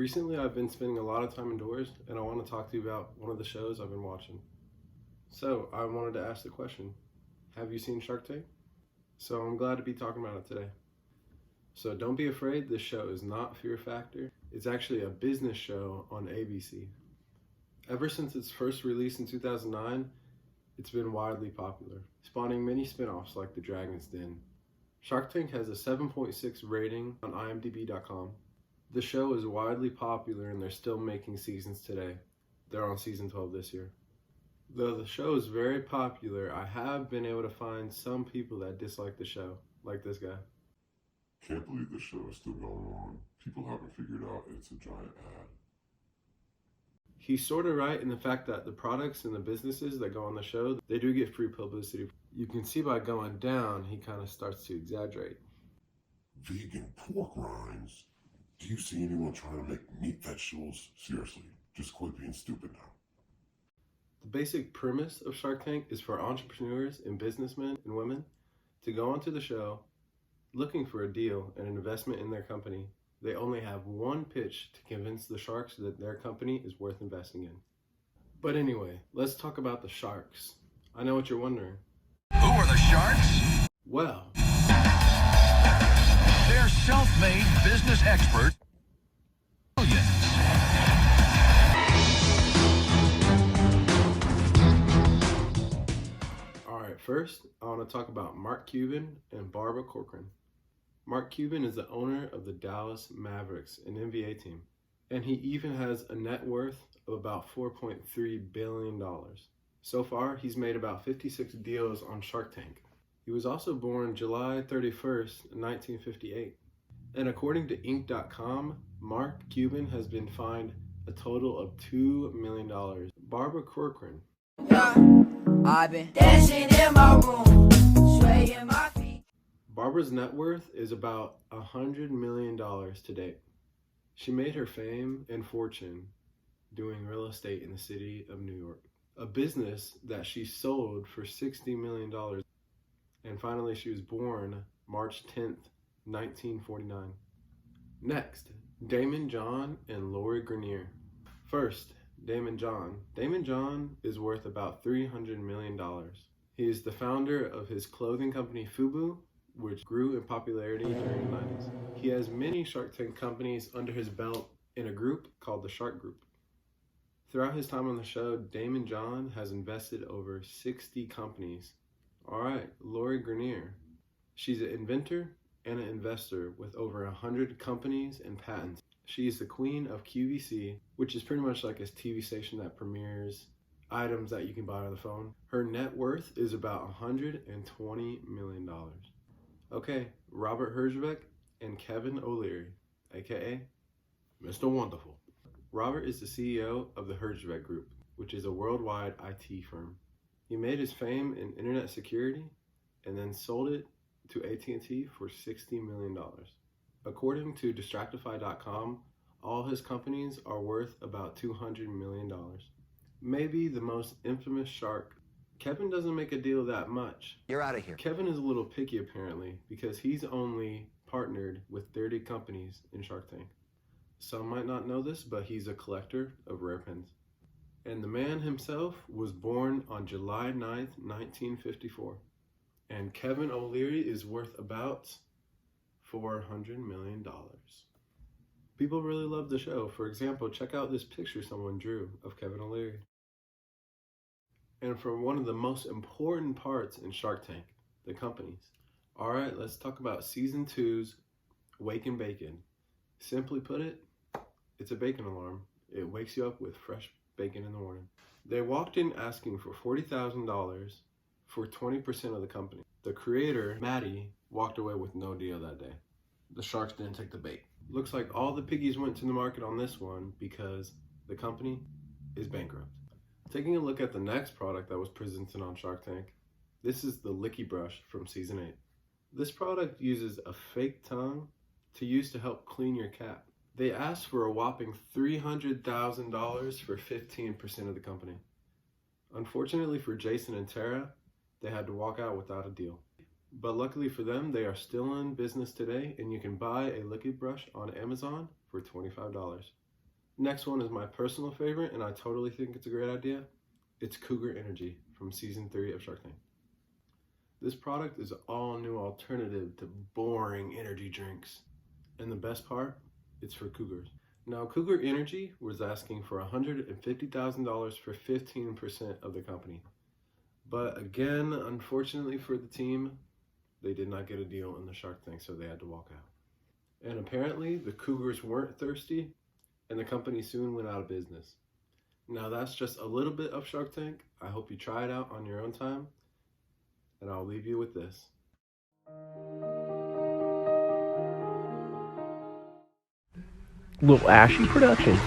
Recently, I've been spending a lot of time indoors, and I want to talk to you about one of the shows I've been watching. So, I wanted to ask the question, have you seen Shark Tank? So, I'm glad to be talking about it today. So, don't be afraid, this show is not Fear Factor. It's actually a business show on ABC. Ever since its first release in 2009, it's been widely popular, spawning many spin-offs like The Dragon's Den. Shark Tank has a 7.6 rating on imdb.com. The show is widely popular and they're still making seasons today. They're on season 12 this year. Though the show is very popular, I have been able to find some people that dislike the show, like this guy. Can't believe this show is still going on. People haven't figured out it's a giant ad. He's sort of right in the fact that the products and the businesses that go on the show, they do get free publicity. You can see by going down, he kind of starts to exaggerate. Vegan pork rinds? Do you see anyone trying to make meat vegetables? Seriously, just quit being stupid now. The basic premise of Shark Tank is for entrepreneurs and businessmen and women to go onto the show looking for a deal and an investment in their company. They only have one pitch to convince the sharks that their company is worth investing in. But anyway, let's talk about the sharks. I know what you're wondering. Who are the sharks? Well, They're self-made business experts. Millions. alright, first I want to talk about Mark Cuban and Barbara Corcoran. Mark Cuban is the owner of the Dallas Mavericks, an NBA team, and he even has a net worth of about $4.3 billion. So far, he's made about 56 deals on Shark Tank. He was also born July 31st, 1958. And according to Inc.com, Mark Cuban has been fined a total of $2 million. Barbara Corcoran. I've been dancing in my room, swaying my feet. Barbara's net worth is about $100 million to date. She made her fame and fortune doing real estate in the city of New York, a business that she sold for $60 million. And finally, she was born March 10th, 1949. Next, Daymond John and Lori Greiner. First, Daymond John. Daymond John is worth about $300 million. He is the founder of his clothing company FUBU, which grew in popularity during the 90s. He has many Shark Tank companies under his belt in a group called the Shark Group. Throughout his time on the show, Daymond John has invested over 60 companies. Alright, Lori Greiner. She's an inventor and an investor with over 100 companies and patents. She is the queen of QVC, which is pretty much like a TV station that premieres items that you can buy on the phone. Her net worth is about $120 million. Okay, Robert Herjavec and Kevin O'Leary, aka Mr. Wonderful. Robert is the CEO of the Herjavec Group, which is a worldwide IT firm. He made his fame in internet security and then sold it to AT&T for $60 million. According to Distractify.com, all his companies are worth about $200 million. Maybe the most infamous shark. Kevin doesn't make a deal that much. You're out of here. Kevin is a little picky apparently because he's only partnered with 30 companies in Shark Tank. Some might not know this, but he's a collector of rare pens. And the man himself was born on July 9th, 1954. And Kevin O'Leary is worth about $400 million. People really love the show. For example, check out this picture someone drew of Kevin O'Leary. And for one of the most important parts in Shark Tank, the companies. Alright, let's talk about Season 2's Wake and Bacon. Simply put it, it's a bacon alarm. It wakes you up with fresh bacon in the morning. They walked in asking for $40,000 for 20% of the company. The creator, Maddie, walked away with no deal that day. The sharks didn't take the bait. Looks like all the piggies went to the market on this one because the company is bankrupt. Taking a look at the next product that was presented on Shark Tank, this is the Licky Brush from Season 8. This product uses a fake tongue to use to help clean your cat. They asked for a whopping $300,000 for 15% of the company. Unfortunately for Jason and Tara, they had to walk out without a deal. But luckily for them, they are still in business today and you can buy a Licky Brush on Amazon for $25. Next one is my personal favorite, and I totally think it's a great idea. It's Cougar Energy from season 3 of Shark Tank. This product is an all-new alternative to boring energy drinks. And the best part, it's for cougars. Now, Cougar Energy was asking for $150,000 for 15% of the company. But again, unfortunately for the team, they did not get a deal in the Shark Tank, so they had to walk out. And apparently, the Cougars weren't thirsty, and the company soon went out of business. Now, that's just a little bit of Shark Tank. I hope you try it out on your own time, and I'll leave you with this. Little Ashy production.